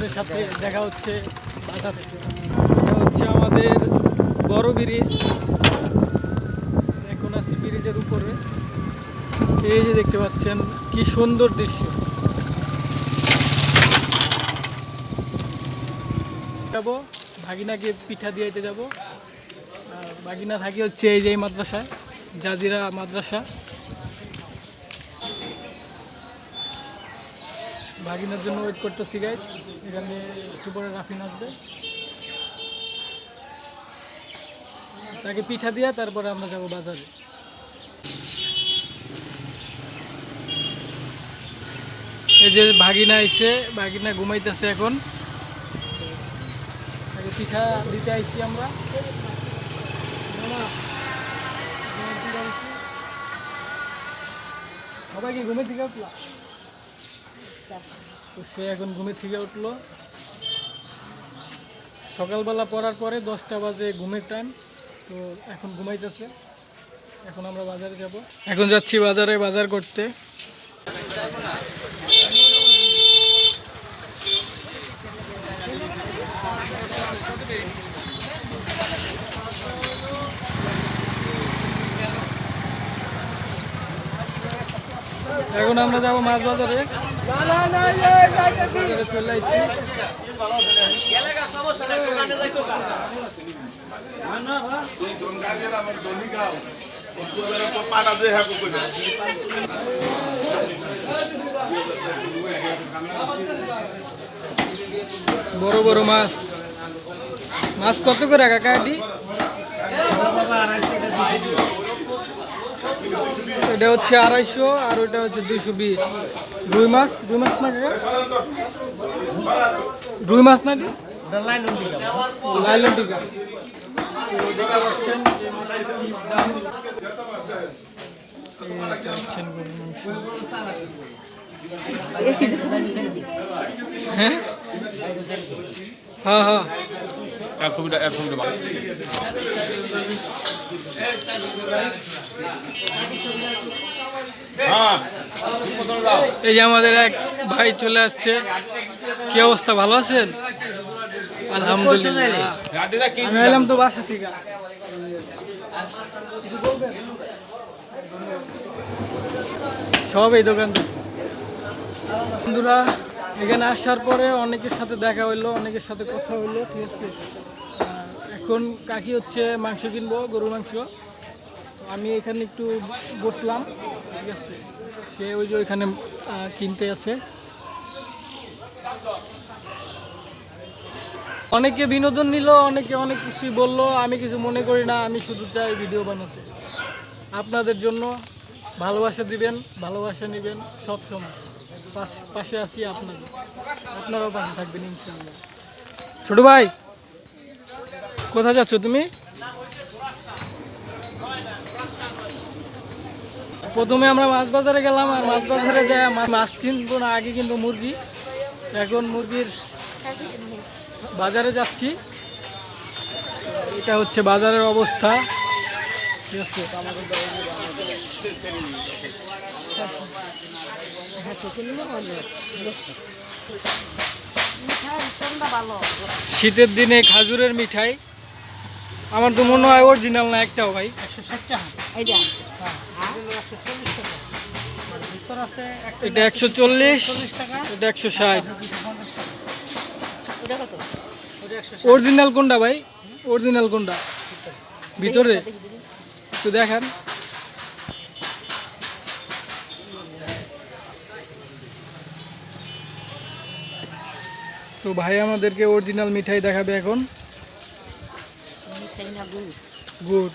আপনাদের সাথে দেখা হচ্ছে বাজারে। এটা হচ্ছে আমাদের বড় ব্রিজ, এখন আছি ব্রিজের উপরে। এই যে দেখতে পাচ্ছেন কি সুন্দর দৃশ্য। যাবো ভাগিনাকে পিঠা দিয়েতে যাব। ভাগিনা থাকি হচ্ছে এই যে এই মাদ্রাসায়, জাজিরা মাদ্রাসা। ভাগিনার জন্য ওয়েট করতেছি গাইস। এখানে একটু পরে রাফিন আসবে, তাকে পিঠা দিয়া তারপরে আমরা যাব বাজারে। এই যে ভাগিনা আইছে, ভাগিনা ঘুমাইতেছে এখন। তাকে পিঠা দিতে আইছি আমরা। সবাই কি ঘুমের থেকে উঠলো? তো সে এখন ঘুমের থেকে উঠলো। সকালবেলা পড়ার পরে 10টা বাজে ঘুমের টাইম, তো এখন ঘুমাইতেছে। এখন আমরা বাজারে যাব, এখন যাচ্ছি বাজারে বাজার করতে। এখন আমরা যাবো মাছ বাজারে। চলে আসছি। বড় বড় মাছ। মাছ কত করে কাকা এটি? এটা হচ্ছে 250 আর ওইটা হচ্ছে 220। রুই মাছ, রুই মাছ না কাকা? রুই মাছ না এটি? লাইলন টিকা। হ্যাঁ হ্যাঁ হ্যাঁ। এই যে আমাদের এক ভাই চলে আসছে। কি অবস্থা, ভালো আছেন? আলহামদুলিল্লাহ। আমি এলাম তো বাসা থেকে। সব এই দোকান থেকে। বন্ধুরা, এখানে আসার পরে অনেকের সাথে দেখা হইলো, অনেকের সাথে কথা হইলো, ঠিক আছে। এখন কাকি হচ্ছে মাংস কিনবো, গরুর মাংস। আমি এখানে একটু বসলাম, ঠিক আছে। সে ওই যে ওইখানে কিনতে আছে। অনেকে বিনোদন নিল, অনেকে অনেক কিছুই বললো। আমি কিছু মনে করি না, আমি শুধু চাই ভিডিও বানাতে আপনাদের জন্য। ভালোবাসা দিবেন, ভালোবাসা নেবেন, সব সময় পাশে আছি আপনাদের। আপনারাও পাশে থাকবেন ইনশাআল্লাহ। ছোট ভাই, কোথায় যাচ্ছ তুমি? প্রথমে আমরা মাছ বাজারে গেলাম, আর মাছ বাজারে যাই মাছ কিনবো না, আগে কিন্তু মুরগি। এখন মুরগির বাজারে যাচ্ছি। এটা হচ্ছে বাজারের অবস্থা, ঠিক আছে। শীতের দিনে খাজুরের মিঠাই। আমার তো মনে হয় অরিজিনাল না একটাও ভাই। 160 টাকা এটা 140, এটা 160। অরিজিনাল কোনটা ভাই? অরিজিনাল কোনটা ভিতরে একটু দেখান। তো ভাই আমাদেরকে অরিজিনাল মিঠাই দেখাবে এখন। গুড,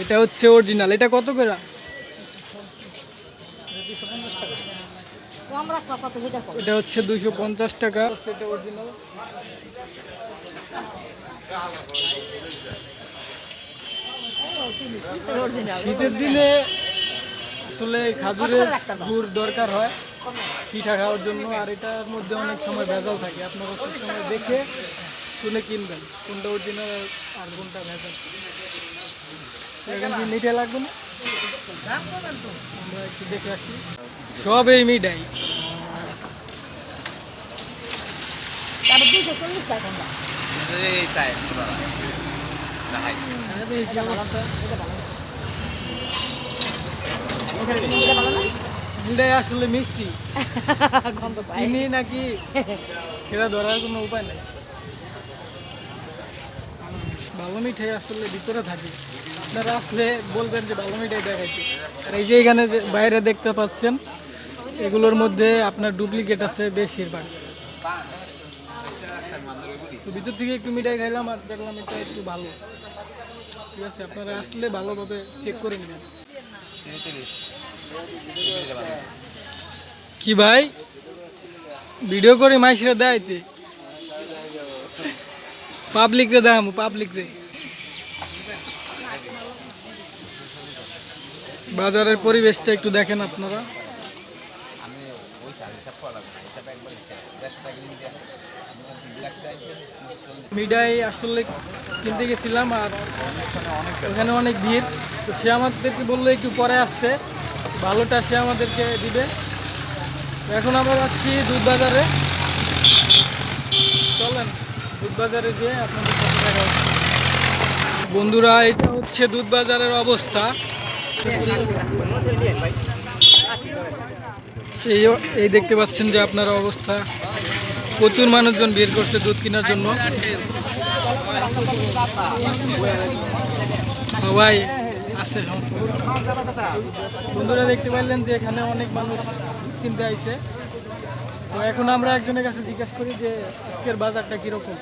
এটা হচ্ছে অরিজিনাল। এটা কত করে? 250 টাকা। এটা হচ্ছে 250 টাকা। এটা অরিজিনাল। শীতের দিনে আসলে খাজুরের গুড় দরকার হয় পিঠা খাওয়ার জন্য, আর এটার মধ্যে অনেক সময় ভেজাল থাকে। আপনারা সব সময় দেখে শুনে কিনবেন কোনটা অরিজিনাল আর কোনটা ভেজাল। এখানে কি মিঠাই লাগবে না? আমরা একটু দেখে আসি। সব এই মিঠাই। তারপর 240 টাকা কোনটা? এই চাই না হাই এটা ভালো না? এটা ভালো না? এটাই আসলে মিষ্টি গন্ধ পাই। চিনি নাকি সেটা ধরার কোনো উপায় নাই। ভালো মিঠাই আসলে ভিতরে থাকে, আপনারা আসলে বলবেন যে ভালো মিঠাই দেখাইতে। আর এই যে এখানে যে বাইরে দেখতে পাচ্ছেন এগুলোর মধ্যে আপনার ডুপ্লিকেট আছে বেশিরভাগ। তো ভিতর থেকে একটু মিঠাই খাইলাম আর দেখলাম এটা একটু ভালো। ঠিক আছে, আপনারা আসলে ভালোভাবে চেক করে নেবেন। কি ভাই ভিডিও করে মাইসিরা দেয়তে পাবলিক রে দেখামু, পাবলিক রে। বাজারের পরিবেশটা একটু দেখেন আপনারা। মিঠাই আসলে কিনতে গেছিলাম আর ওখানে অনেক ভিড়, তো সে আমাদেরকে বললো একটু পরে আসতে, ভালোটা সে আমাদেরকে দিবে। তো এখন আমরা যাচ্ছি দুধ বাজারে, চলেন দুধ বাজারে গিয়ে আপনাদের সাথে দেখা হচ্ছে। বন্ধুরা এটা হচ্ছে দুধ বাজারের অবস্থা। এই দেখতে পাচ্ছেন যে আপনারা অবস্থা, প্রচুর মানুষজন ভিড় করছে দুধ কেনার জন্য। সবাই আছে, বন্ধুরা দেখতে পাইলেন যে এখানে অনেক মানুষ দুধ কিনতে আইছে। তো এখন আমরা একজনের কাছে জিজ্ঞাসা করি যে আজকের বাজারটা কিরকম।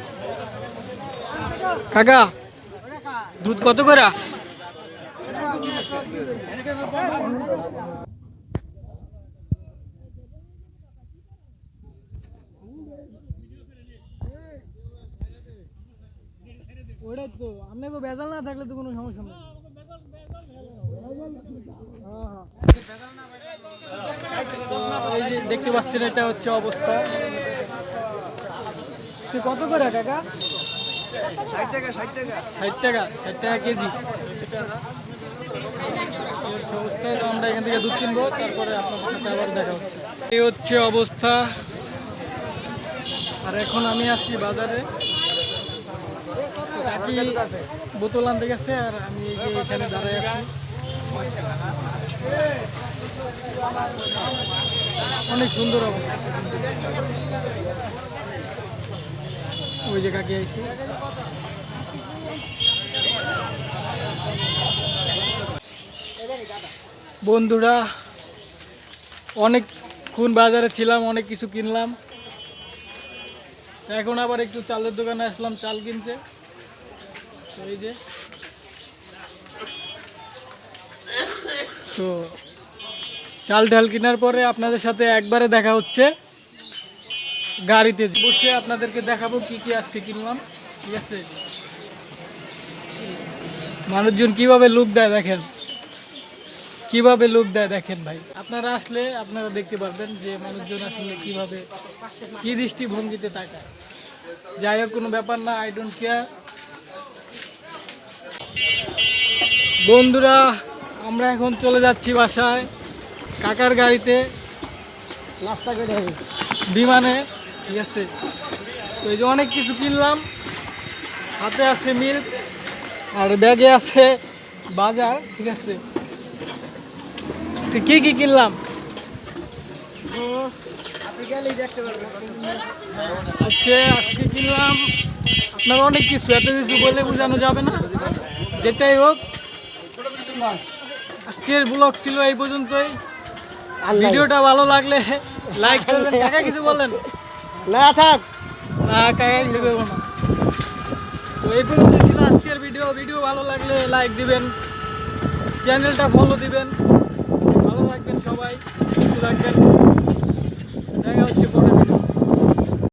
কাকা দুধ কত করে? ওটাই তো, আপনাকে ভেজাল না থাকলে তো কোনো সমস্যা নেই। এই যে দেখতে পাচ্ছেন এটা হচ্ছে অবস্থা। কত করে কাকা? 60 টাকা 60 টাকা 60 টাকা, 60 টাকা কেজি। অবস্থায় আমরা এখান থেকে দুধ কিনবো, তারপরে আপনাদের সাথে আবার দেখা হচ্ছে। এই হচ্ছে অবস্থা। আর এখন আমি আসছি বাজারে, কাকি বোতল আনতে গেছে আর আমি এই যে এখানে দাঁড়ায় আছি। অনেক সুন্দর অবস্থা। ওই যে কাকি আইছে। বন্ধুরা অনেকক্ষণ বাজারে ছিলাম, অনেক কিছু কিনলাম। এখন আবার একটু চালের দোকানে আসলাম চাল কিনতে। এই যে তো চাল ডাল কেনার পরে আপনাদের সাথে একবারে দেখা হচ্ছে গাড়িতে বসে, আপনাদেরকে দেখাবো কি কি আজকে কিনলাম। ঠিক আছে, মানুষজন কিভাবে লুক দেয় দেখেন, কিভাবে লুক দেয় দেখেন ভাই। আপনারা আসলে আপনারা দেখতে পারবেন যে মানুষজন আসলে কিভাবে কি দৃষ্টিভঙ্গিতে তাকায়। যাই হোক, কোনো ব্যাপার না, আই ডোন্ট কেয়ার। বন্ধুরা আমরা এখন চলে যাচ্ছি বাসায় কাকার গাড়িতে, বিমানে। ঠিক আছে, তো এই যে অনেক কিছু কিনলাম, হাতে আছে মিল্ক আর ব্যাগে আছে বাজার। ঠিক আছে, কি কি কিনলাম হচ্ছে আজকে কিনলাম আপনার অনেক কিছু, এত কিছু বলে বোঝানো যাবে না। যেটাই হোক, আজকের ব্লগ ছিল এই পর্যন্তই। ভিডিওটা ভালো লাগলে লাইক করবেন। কাকা কিছু বলেন? না থাক, না কাকা কিছু করবো না। তো এই পর্যন্তই ছিল আজকের ভিডিও। ভিডিও ভালো লাগলে লাইক দিবেন, চ্যানেলটা ফলো দিবেন। ভালো থাকবেন সবাই, সুস্থ থাকবেন। দেখা হচ্ছে পরে।